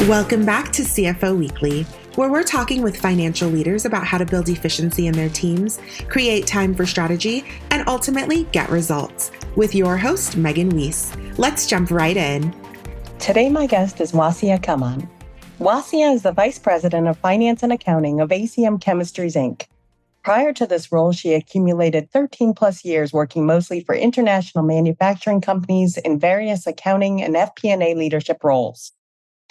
Welcome back to CFO Weekly, where we're talking with financial leaders about how to build efficiency in their teams, create time for strategy, and ultimately get results. With your host, Megan Weis. Let's jump right in. Today, my guest is Wassia Kamon. Wassia is the Vice President of Finance and Accounting of ACM Chemistries, Inc. Prior to this role, she accumulated 13 plus years working mostly for international manufacturing companies in various accounting and FP&A leadership roles.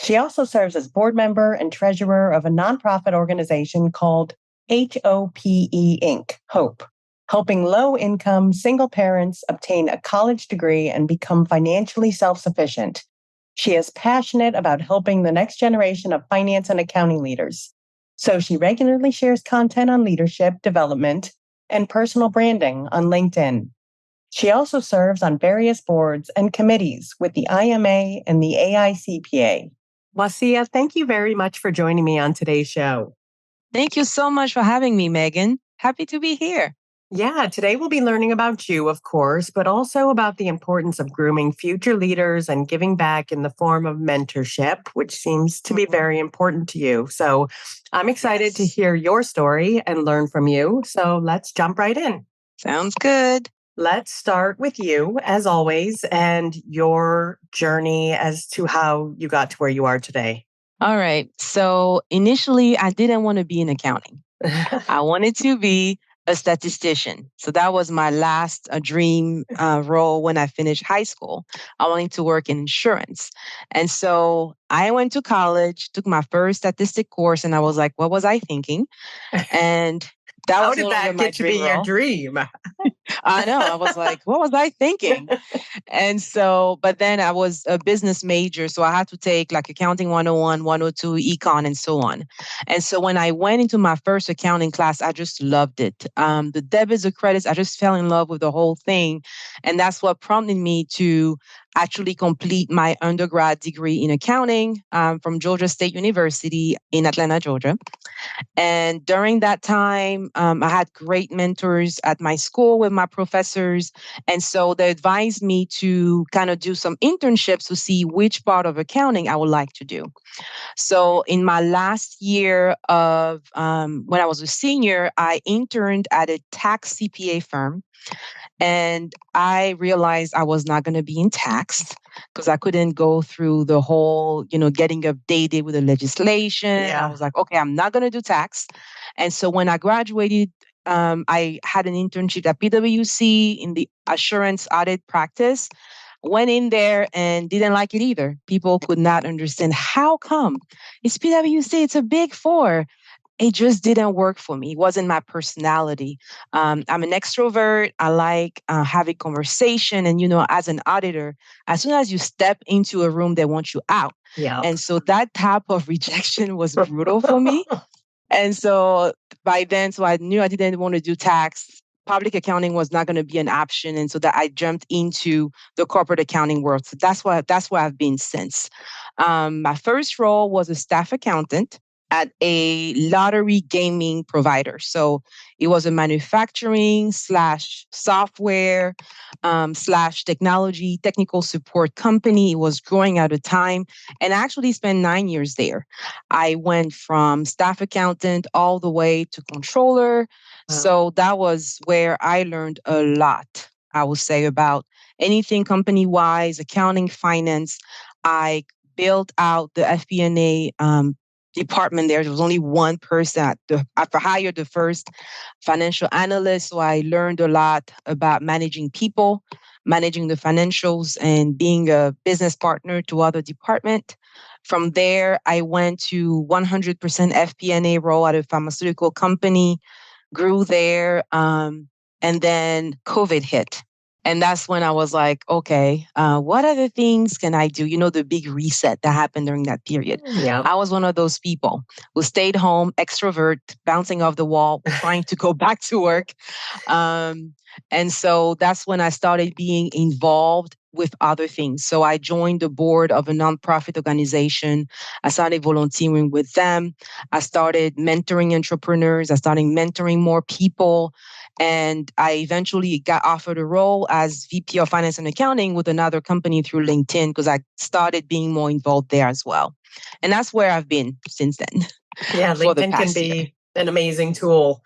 She also serves as board member and treasurer of a nonprofit organization called HOPE Inc., HOPE, helping low-income single parents obtain a college degree and become financially self-sufficient. She is passionate about helping the next generation of finance and accounting leaders. So she regularly shares content on leadership development and personal branding on LinkedIn. She also serves on various boards and committees with the IMA and the AICPA. Wassia, thank you very much for joining me on today's show. Thank you so much for having me, Megan. Happy to be here. Yeah, today we'll be learning about you, of course, but also about the importance of grooming future leaders and giving back in the form of mentorship, which seems to be very important to you. So I'm excited to hear your story and learn from you. So let's jump right in. Sounds good. Let's start with you, as always, and your journey as to how you got to where you are today. All right. So initially, I didn't want to be in accounting. I wanted to be a statistician. So that was my last dream role when I finished high school. I wanted to work in insurance. And so I went to college, took my first statistic course, and I was like, what was I thinking? And that How was did that get to be your dream? I know. I was like, what was I thinking? And so, but then I was a business major. So I had to take like accounting 101, 102, econ, and so on. And so when I went into my first accounting class, I just loved it. The debits, the credits, I just fell in love with the whole thing. And that's what prompted me to actually complete my undergrad degree in accounting from Georgia State University in Atlanta, Georgia. And during that time, I had great mentors at my school with my professors. And so they advised me to kind of do some internships to see which part of accounting I would like to do. So in my last year of when I was a senior, I interned at a tax CPA firm. And I realized I was not going to be in tax because I couldn't go through the whole, getting updated with the legislation. Yeah. I was like, okay, I'm not going to do tax. And so when I graduated, I had an internship at PwC in the assurance audit practice. Went in there and didn't like it either. People could not understand how come it's PwC, it's a big four. It just didn't work for me. It wasn't my personality. I'm an extrovert. I like having conversation. And, as an auditor, as soon as you step into a room, they want you out. Yeah. And so that type of rejection was brutal for me. And so by then, so I knew I didn't want to do tax. Public accounting was not going to be an option. And so that I jumped into the corporate accounting world. So that's where I've been since. My first role was a staff accountant at a lottery gaming provider. So it was a manufacturing / software / technology, technical support company. It was growing at a time, and I actually spent 9 years there. I went from staff accountant all the way to controller. Wow. So that was where I learned a lot, I would say, about anything company-wise, accounting, finance. I built out the FP&A department there. There was only one person. I hired the first financial analyst, so I learned a lot about managing people, managing the financials, and being a business partner to other departments. From there, I went to 100% FP&A role at a pharmaceutical company, grew there, and then COVID hit. And that's when I was like, okay, what other things can I do? The big reset that happened during that period. Yeah. I was one of those people who stayed home, extrovert, bouncing off the wall, trying to go back to work. And so that's when I started being involved with other things. So I joined the board of a nonprofit organization. I started volunteering with them. I started mentoring entrepreneurs. I started mentoring more people. And I eventually got offered a role as VP of Finance and Accounting with another company through LinkedIn because I started being more involved there as well. And that's where I've been since then. Yeah, for the LinkedIn can past be year. an amazing tool.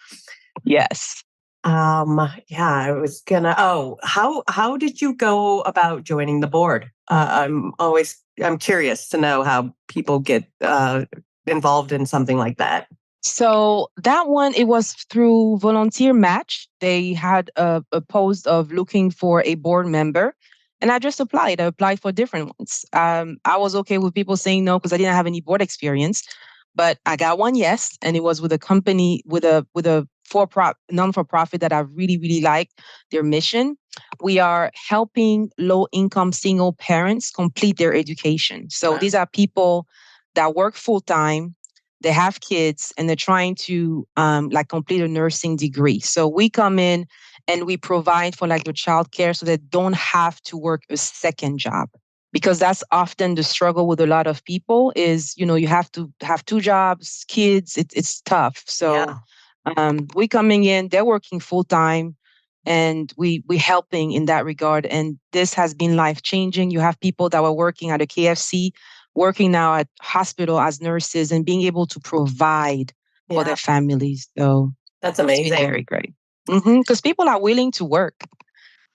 Yes. I was gonna. Oh, how did you go about joining the board? I'm curious to know how people get involved in something like that. So that one, it was through Volunteer Match. They had a post of looking for a board member. And I just applied. I applied for different ones. I was okay with people saying no because I didn't have any board experience. But I got one yes, and it was with a company with a non-for-profit that I really, really like their mission. We are helping low-income single parents complete their education. So these are people that work full-time, they have kids, and they're trying to like complete a nursing degree. So we come in and we provide for like the childcare so they don't have to work a second job, because that's often the struggle with a lot of people is, you have to have two jobs, kids, it's tough. So we coming in, they're working full time, and we helping in that regard. And this has been life changing. You have people that were working at a KFC, working now at hospital as nurses and being able to provide for their families. So that's it's amazing. been very great. Because people are willing to work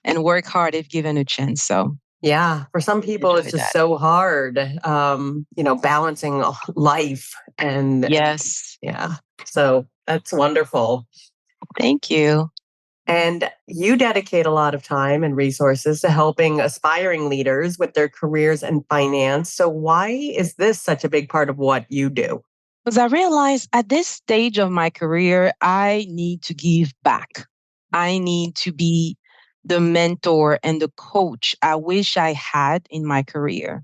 and work hard if given a chance. So yeah, for some people, it's just so hard, balancing life and yes. Yeah. So that's wonderful. Thank you. And you dedicate a lot of time and resources to helping aspiring leaders with their careers and finance. So why is this such a big part of what you do? Because I realized at this stage of my career, I need to give back. I need to be the mentor and the coach I wish I had in my career.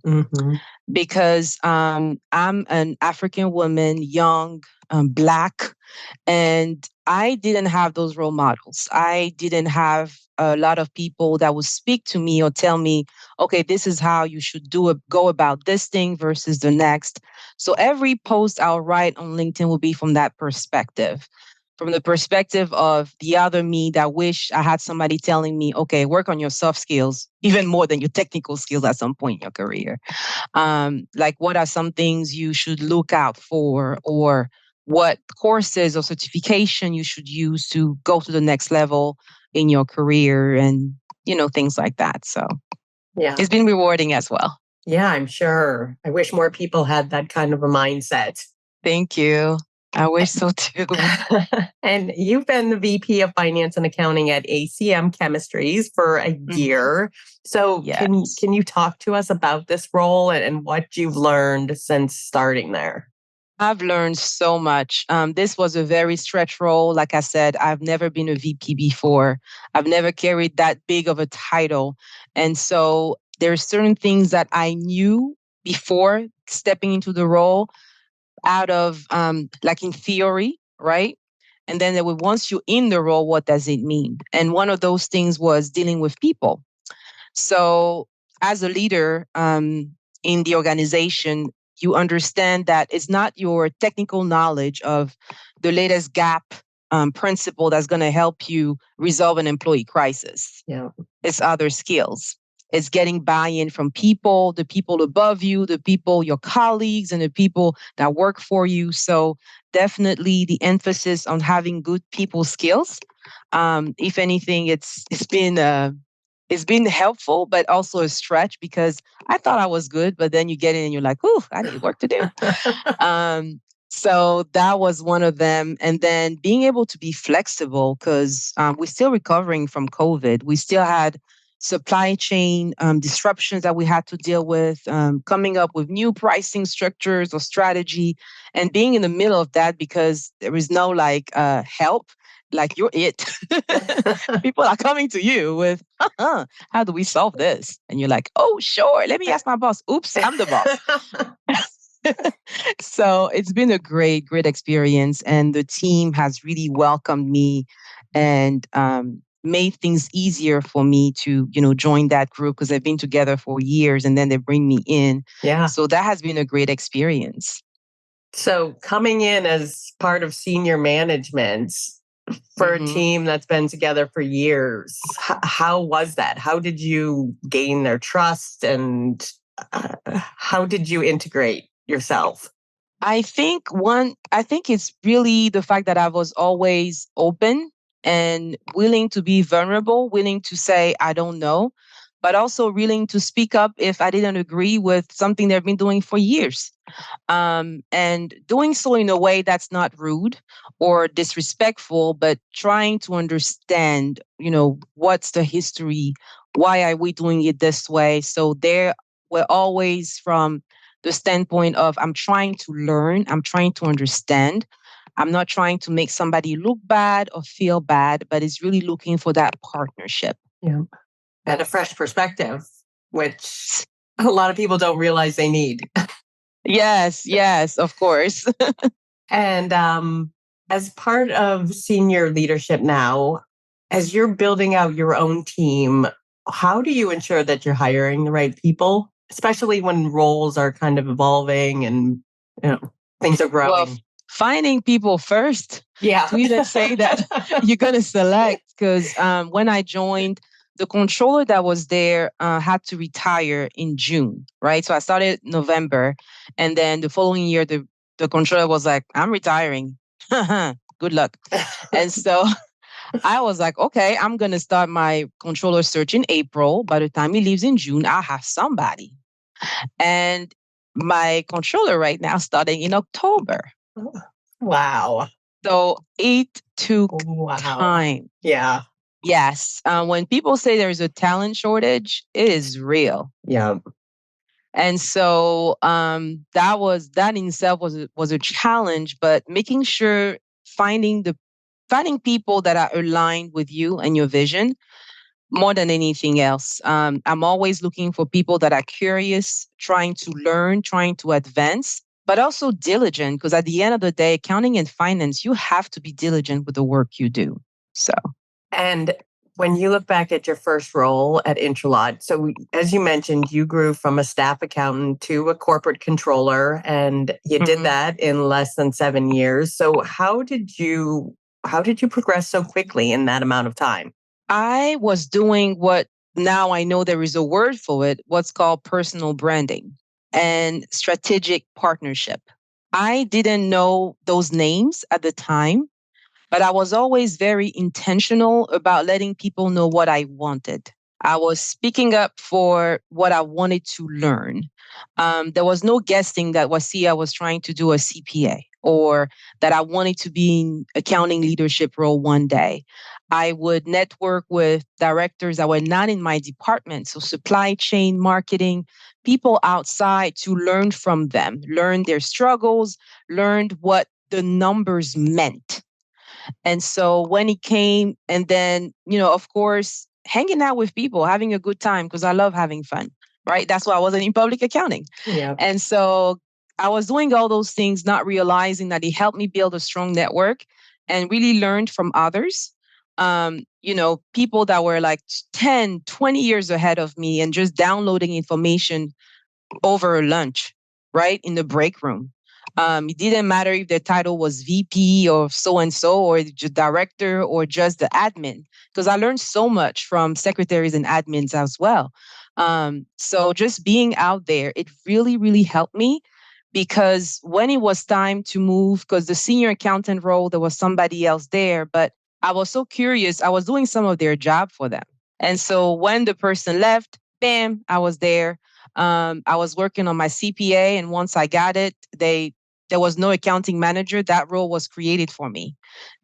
Because I'm an African woman, young, Black, and I didn't have those role models. I didn't have a lot of people that would speak to me or tell me, okay, this is how you should go about this thing versus the next. So every post I'll write on LinkedIn will be from that perspective. From the perspective of the other me that wish I had somebody telling me, okay, work on your soft skills, even more than your technical skills at some point in your career. Like what are some things you should look out for, or what courses or certification you should use to go to the next level in your career, and things like that. So it's been rewarding as well. Yeah, I'm sure. I wish more people had that kind of a mindset. Thank you. I wish so too. And you've been the VP of Finance and Accounting at ACM Chemistries for a year. So can you talk to us about this role and what you've learned since starting there? I've learned so much. This was a very stretch role. Like I said, I've never been a VP before. I've never carried that big of a title. And so there's certain things that I knew before stepping into the role out of like in theory, right? And then once you're in the role, what does it mean? And one of those things was dealing with people. So as a leader in the organization, you understand that it's not your technical knowledge of the latest gap principle that's going to help you resolve an employee crisis. Yeah. It's other skills. It's getting buy-in from people, the people above you, the people, your colleagues, and the people that work for you. So definitely the emphasis on having good people skills. If anything, it's been helpful, but also a stretch because I thought I was good, but then you get in and you're like, "Ooh, I need work to do." So that was one of them. And then being able to be flexible because we're still recovering from COVID. We still had supply chain disruptions that we had to deal with, coming up with new pricing structures or strategy, and being in the middle of that because there is no help. Like you're it. People are coming to you with, how do we solve this? And you're like, oh, sure. Let me ask my boss. Oops, I'm the boss. So it's been a great, great experience. And the team has really welcomed me and made things easier for me to, join that group because they've been together for years and then they bring me in. Yeah. So that has been a great experience. So coming in as part of senior management for a team that's been together for years, how was that? How did you gain their trust and how did you integrate yourself? I think it's really the fact that I was always open and willing to be vulnerable, willing to say, I don't know, but also willing to speak up if I didn't agree with something they've been doing for years. And doing so in a way that's not rude or disrespectful, but trying to understand, what's the history? Why are we doing it this way? So there we're always from the standpoint of I'm trying to learn, I'm trying to understand. I'm not trying to make somebody look bad or feel bad, but it's really looking for that partnership. Yeah. And a fresh perspective, which a lot of people don't realize they need. Yes, of course. And as part of senior leadership now, as you're building out your own team, how do you ensure that you're hiring the right people, especially when roles are kind of evolving and things are growing? Well, finding people first. Yeah. To even say that you're going to select, because when I joined, the controller that was there had to retire in June, right? So I started November, and then the following year, the controller was like, I'm retiring. Good luck. And so I was like, okay, I'm going to start my controller search in April. By the time he leaves in June, I'll have somebody. And my controller right now starting in October. Wow. So it took time. Yeah. Yes. When people say there's a talent shortage, it is real. Yeah. And so that in itself was a challenge, but making sure finding people that are aligned with you and your vision more than anything else. I'm always looking for people that are curious, trying to learn, trying to advance, but also diligent, because at the end of the day, accounting and finance, you have to be diligent with the work you do. So, and when you look back at your first role at Intralot, so as you mentioned, you grew from a staff accountant to a corporate controller, and you did that in less than 7 years. So how did you progress so quickly in that amount of time? I was doing what now I know there is a word for it, what's called personal branding and strategic partnership. I didn't know those names at the time, but I was always very intentional about letting people know what I wanted. I was speaking up for what I wanted to learn. There was no guessing that Wassia was trying to do a CPA or that I wanted to be in accounting leadership role one day. I would network with directors that were not in my department, so supply chain, marketing, people outside, to learn from them, learn their struggles, learned what the numbers meant. And so when he came, and then, of course, hanging out with people, having a good time, because I love having fun, right? That's why I wasn't in public accounting. Yeah. And so I was doing all those things, not realizing that he helped me build a strong network and really learned from others. People that were like 10, 20 years ahead of me and just downloading information over lunch, right? In the break room. It didn't matter if their title was VP or so and so, or just director or just the admin, because I learned so much from secretaries and admins as well. So just being out there, it really, really helped me, because when it was time to move, because the senior accountant role, there was somebody else there, but I was so curious. I was doing some of their job for them. And so when the person left, bam, I was there. I was working on my CPA, and once I got it, there was no accounting manager. That role was created for me,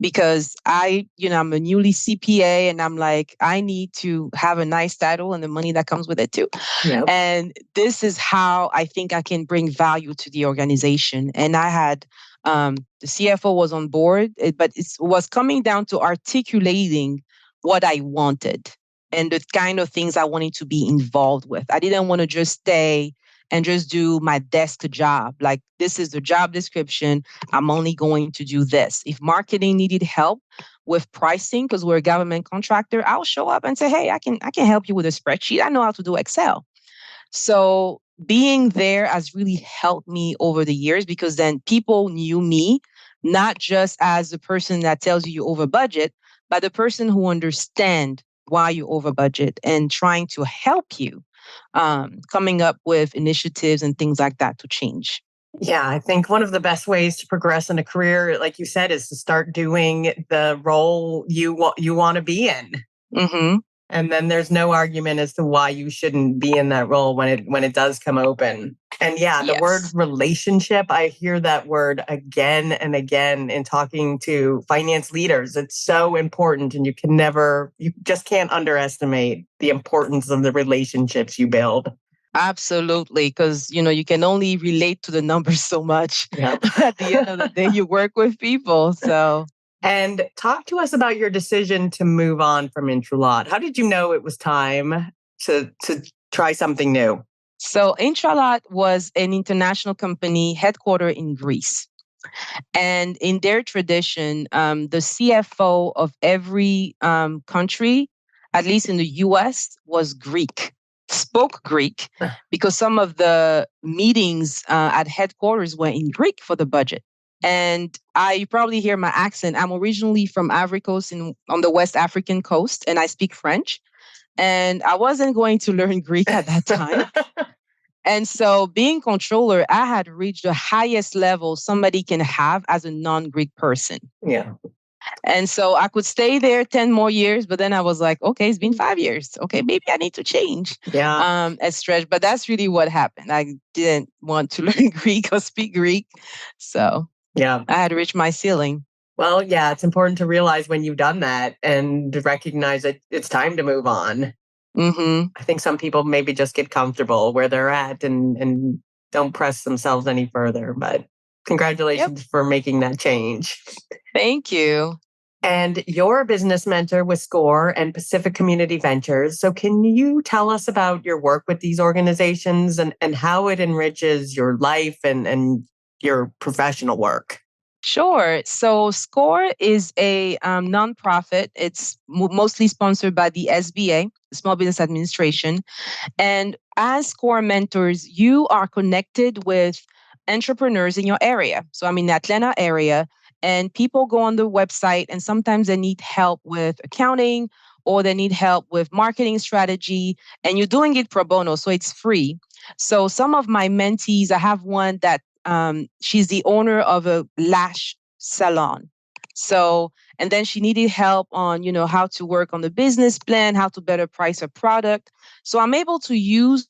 because I'm a newly CPA, and I'm like, I need to have a nice title and the money that comes with it too. Yep. And this is how I think I can bring value to the organization. And I had the CFO was on board, but it was coming down to articulating what I wanted and the kind of things I wanted to be involved with. I didn't want to just stay and just do my desk job. Like, this is the job description. I'm only going to do this. If marketing needed help with pricing, because we're a government contractor, I'll show up and say, hey, I can help you with a spreadsheet. I know how to do Excel. So being there has really helped me over the years, because then people knew me, not just as the person that tells you over budget, but the person who understands why you over budget and trying to help you, coming up with initiatives and things like that to change. Yeah, I think one of the best ways to progress in a career, like you said, is to start doing the role you want to be in. Mm-hmm. And then there's no argument as to why you shouldn't be in that role when it does come open. And yeah, the word relationship, I hear that word again and again in talking to finance leaders. It's so important, and you just can't underestimate the importance of the relationships you build. Absolutely, because you can only relate to the numbers so much. Yep. At the end of the day, you work with people. So, and talk to us about your decision to move on from Intralot. How did you know it was time to try something new? So Intralot was an international company headquartered in Greece. And in their tradition, the CFO of every country, at least in the US, was Greek, spoke Greek, because some of the meetings at headquarters were in Greek for the budget. And you probably hear my accent. I'm originally from Ivory Coast on the West African coast, and I speak French. And I wasn't going to learn Greek at that time. And so being controller, I had reached the highest level somebody can have as a non-Greek person. Yeah. And so I could stay there 10 more years, but then I was like, okay, it's been 5 years. Okay, maybe I need to change. Yeah. As stretch. But that's really what happened. I didn't want to learn Greek or speak Greek. So yeah, I had reached my ceiling. Well, yeah, it's important to realize when you've done that and recognize that it's time to move on. Mm-hmm. I think some people maybe just get comfortable where they're at and don't press themselves any further. But congratulations for making that change. Thank you. And you're a business mentor with SCORE and Pacific Community Ventures. So can you tell us about your work with these organizations and how it enriches your life and your professional work? Sure. So SCORE is a nonprofit. It's mostly sponsored by the SBA, Small Business Administration. And as SCORE mentors, you are connected with entrepreneurs in your area. So I'm in the Atlanta area, and people go on the website, and sometimes they need help with accounting or they need help with marketing strategy, and you're doing it pro bono, so it's free. So some of my mentees, I have one that she's the owner of a lash salon. So, and then she needed help on, how to work on the business plan, how to better price her product. So I'm able to use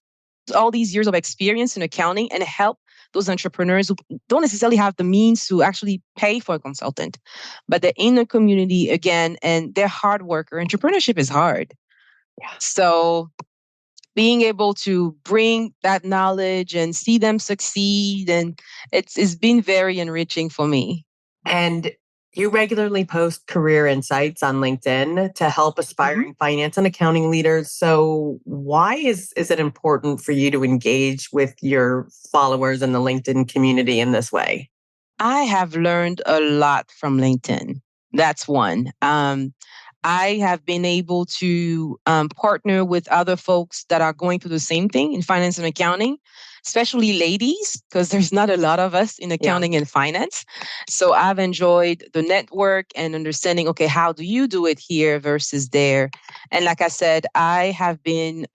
all these years of experience in accounting and help those entrepreneurs who don't necessarily have the means to actually pay for a consultant, but they're in the community again, and they're hard worker. Entrepreneurship is hard. Yeah. So being able to bring that knowledge and see them succeed, and it's been very enriching for me. And you regularly post career insights on LinkedIn to help aspiring finance and accounting leaders. So why is it important for you to engage with your followers in the LinkedIn community in this way? I have learned a lot from LinkedIn. That's one. I have been able to partner with other folks that are going through the same thing in finance and accounting, especially ladies, because there's not a lot of us in accounting and finance. So I've enjoyed the network and understanding, okay, how do you do it here versus there? And like I said, I've been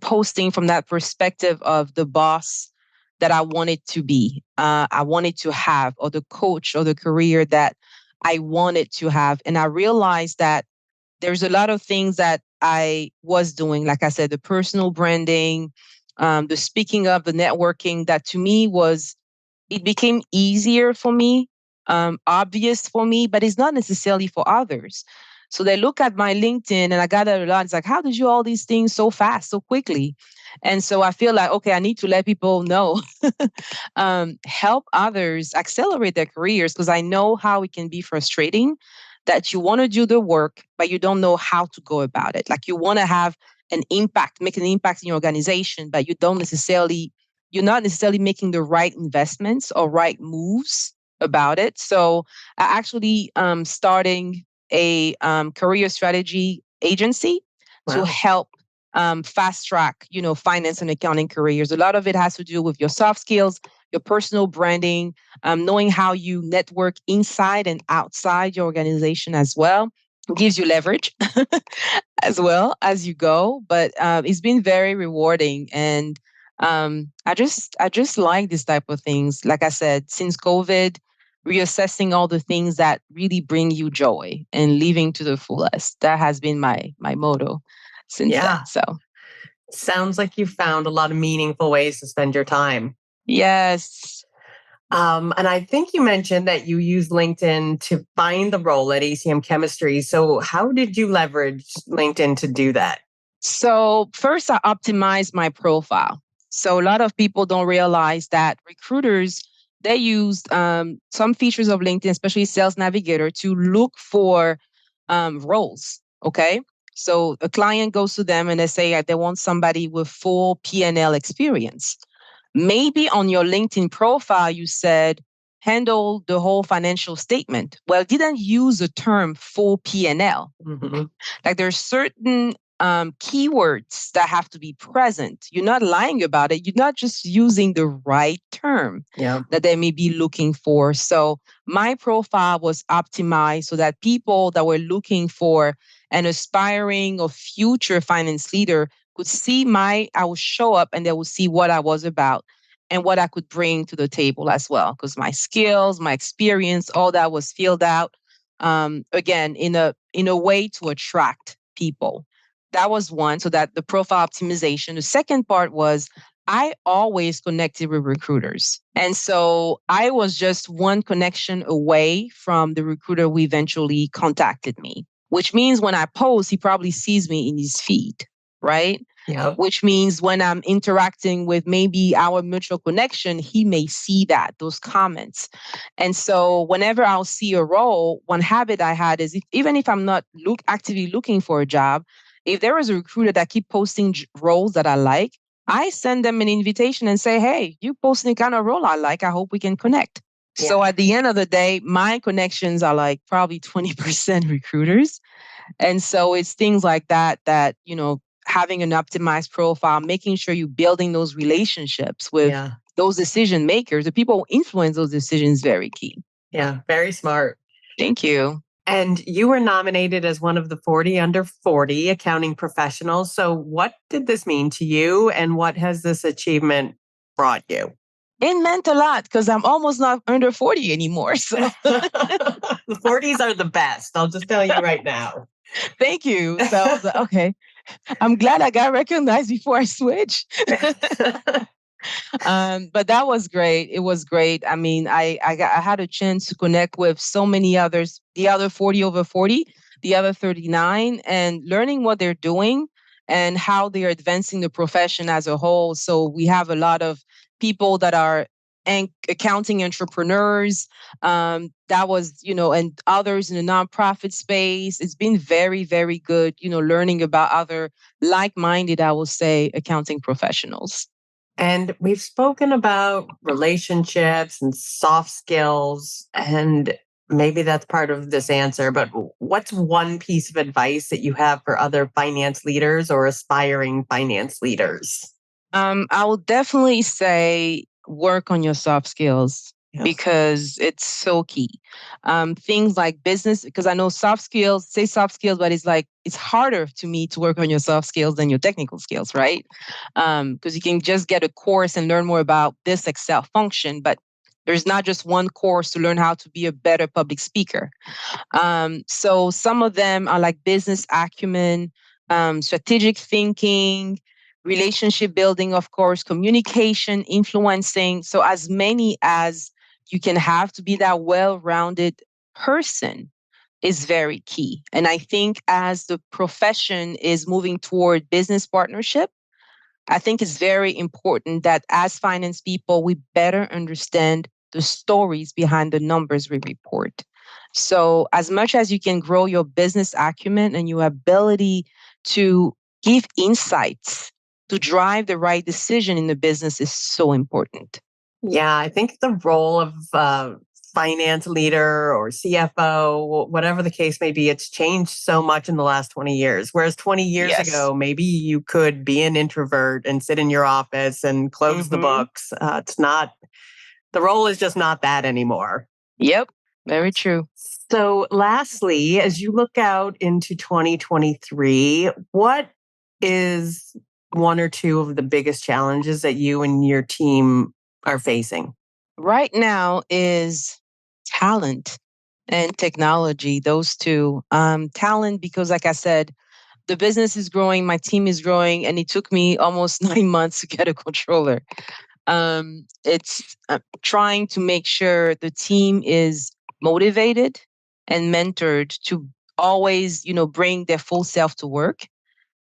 posting from that perspective of the boss that I wanted to be, I wanted to have, or the coach or the career that I wanted to have. And I realized that there's a lot of things that I was doing, like I said, the personal branding, the speaking up, the networking, that to me it became easier for me, obvious for me, but it's not necessarily for others. So they look at my LinkedIn, and I got that a lot. It's like, how did you all these things so fast, so quickly? And so I feel like, okay, I need to let people know, help others accelerate their careers, because I know how it can be frustrating that you want to do the work, but you don't know how to go about it. Like, you want to have an impact, make an impact in your organization, but you're not necessarily making the right investments or right moves about it. So I actually starting a career strategy agency to help fast track, finance and accounting careers. A lot of it has to do with your soft skills, your personal branding, knowing how you network inside and outside your organization as well. It gives you leverage as well as you go. But it's been very rewarding, and I just like this type of things. Like I said, since COVID, reassessing all the things that really bring you joy and living to the fullest. That has been my motto since then. So sounds like you found a lot of meaningful ways to spend your time. yes. And I think you mentioned that you use LinkedIn to find the role at ACM Chemistries. So how did you leverage LinkedIn to do that? So first, I optimized my profile. So a lot of people don't realize that recruiters, they use some features of LinkedIn, especially Sales Navigator, to look for roles. Okay. So a client goes to them and they say they want somebody with full P&L experience. Maybe on your LinkedIn profile, you said, handle the whole financial statement. Well, didn't use the term full P&L. Mm-hmm. Like there's certain keywords that have to be present. You're not lying about it. You're not just using the right term that they may be looking for. So my profile was optimized so that people that were looking for an aspiring or future finance leader could see I would show up and they would see what I was about and what I could bring to the table as well. Because my skills, my experience, all that was filled out again in a way to attract people. That was one. So that the profile optimization. The second part was I always connected with recruiters. And so I was just one connection away from the recruiter who eventually contacted me, which means when I post, he probably sees me in his feed, right? Yep. Which means when I'm interacting with maybe our mutual connection, he may see those comments. And so whenever I'll see a role, one habit I had is even if I'm not actively looking for a job, if there is a recruiter that keep posting roles that I like, I send them an invitation and say, hey, you posting the kind of role I like. I hope we can connect. Yeah. So at the end of the day, my connections are like probably 20% recruiters. And so it's things like that, having an optimized profile, making sure you're building those relationships with those decision makers, the people who influence those decisions, very key. Yeah, very smart. Thank you. And you were nominated as one of the 40 under 40 accounting professionals. So what did this mean to you and what has this achievement brought you? It meant a lot because I'm almost not under 40 anymore. So the 40s are the best. I'll just tell you right now. Thank you. So I was like, okay, I'm glad I got recognized before I switched. But that was great. It was great. I mean, I had a chance to connect with so many others, the other 40 over 40, the other 39, and learning what they're doing and how they are advancing the profession as a whole. So we have a lot of people that are accounting entrepreneurs, that was, and others in the nonprofit space. It's been very, very good, learning about other like-minded, I will say, accounting professionals. And we've spoken about relationships and soft skills, and maybe that's part of this answer, but what's one piece of advice that you have for other finance leaders or aspiring finance leaders? I will definitely say work on your soft skills because it's so key. Things like business, because I know soft skills, but it's harder to me to work on your soft skills than your technical skills, right? Because you can just get a course and learn more about this Excel function, but there's not just one course to learn how to be a better public speaker. So some of them are like business acumen, strategic thinking, relationship building, of course, communication, influencing. So as many as you can have to be that well-rounded person is very key. And I think as the profession is moving toward business partnership, I think it's very important that as finance people, we better understand the stories behind the numbers we report. So as much as you can grow your business acumen and your ability to give insights to drive the right decision in the business is so important. Yeah, I think the role of finance leader or CFO, whatever the case may be, it's changed so much in the last 20 years. Whereas 20 years ago, maybe you could be an introvert and sit in your office and close the books. It's not, the role is just not that anymore. Yep, very true. So lastly, as you look out into 2023, what is one or two of the biggest challenges that you and your team are facing? Right now is talent and technology, those two. Talent, because like I said, the business is growing, my team is growing, and it took me almost 9 months to get a controller. It's trying to make sure the team is motivated and mentored to always, bring their full self to work,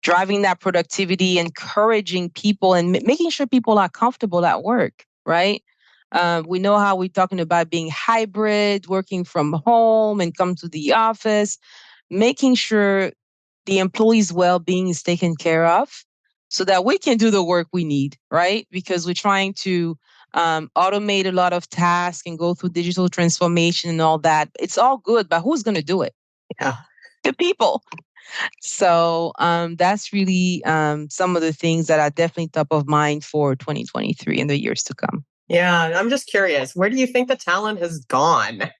driving that productivity, encouraging people, and making sure people are comfortable at work, right? We know how we're talking about being hybrid, working from home and come to the office, making sure the employees' well-being is taken care of so that we can do the work we need, right? Because we're trying to automate a lot of tasks and go through digital transformation and all that. It's all good, but who's going to do it? Yeah. The people. So that's really some of the things that are definitely top of mind for 2023 and the years to come. Yeah, I'm just curious, where do you think the talent has gone?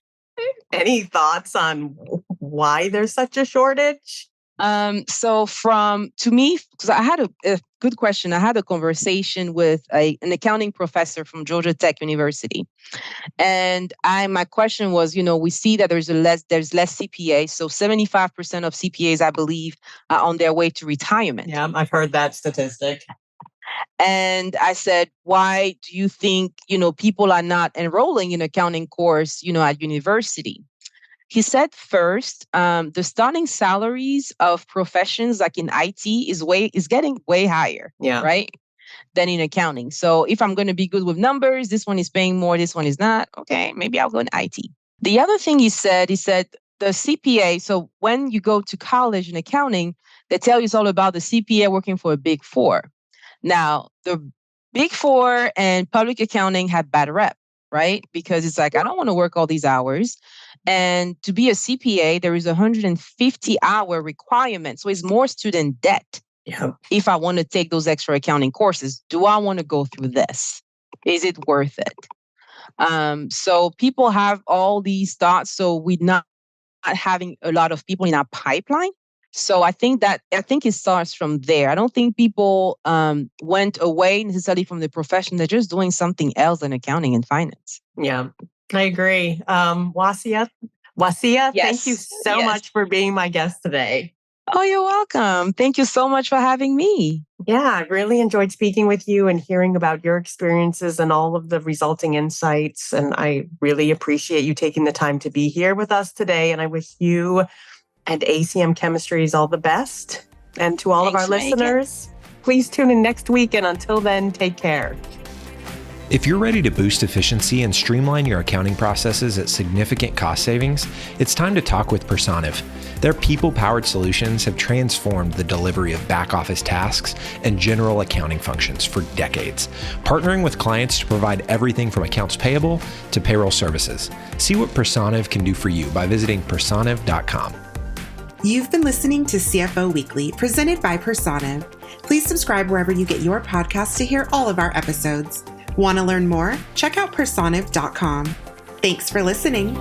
Any thoughts on why there's such a shortage? So to me, because I had a good question. I had a conversation with an accounting professor from Georgia Tech University. And my question was, we see that there's less CPA. So 75% of CPAs, I believe, are on their way to retirement. Yeah, I've heard that statistic. And I said, why do you think, people are not enrolling in accounting course, at university? He said first, the starting salaries of professions like in IT is getting way higher, right, than in accounting. So if I'm going to be good with numbers, this one is paying more, this one is not. Okay, maybe I'll go in IT. The other thing he said the CPA. So when you go to college in accounting, they tell you it's all about the CPA working for a Big Four. Now, the Big Four and public accounting have bad rep, right? Because it's like, I don't want to work all these hours. And to be a CPA, there is a 150-hour requirement. So it's more student debt. Yeah. If I want to take those extra accounting courses, do I want to go through this? Is it worth it? So people have all these thoughts. So we're not having a lot of people in our pipeline. So I think it starts from there. I don't think people went away necessarily from the profession. They're just doing something else than accounting and finance. Yeah, I agree. Wassia, yes. Thank you so much for being my guest today. Oh, you're welcome. Thank you so much for having me. Yeah, I really enjoyed speaking with you and hearing about your experiences and all of the resulting insights. And I really appreciate you taking the time to be here with us today. And I wish you and ACM Chemistries all the best. And to all of our listeners, please tune in next week. And until then, take care. If you're ready to boost efficiency and streamline your accounting processes at significant cost savings, it's time to talk with Personiv. Their people-powered solutions have transformed the delivery of back-office tasks and general accounting functions for decades, partnering with clients to provide everything from accounts payable to payroll services. See what Personiv can do for you by visiting personiv.com. You've been listening to CFO Weekly, presented by Personiv. Please subscribe wherever you get your podcasts to hear all of our episodes. Want to learn more? Check out personiv.com. Thanks for listening.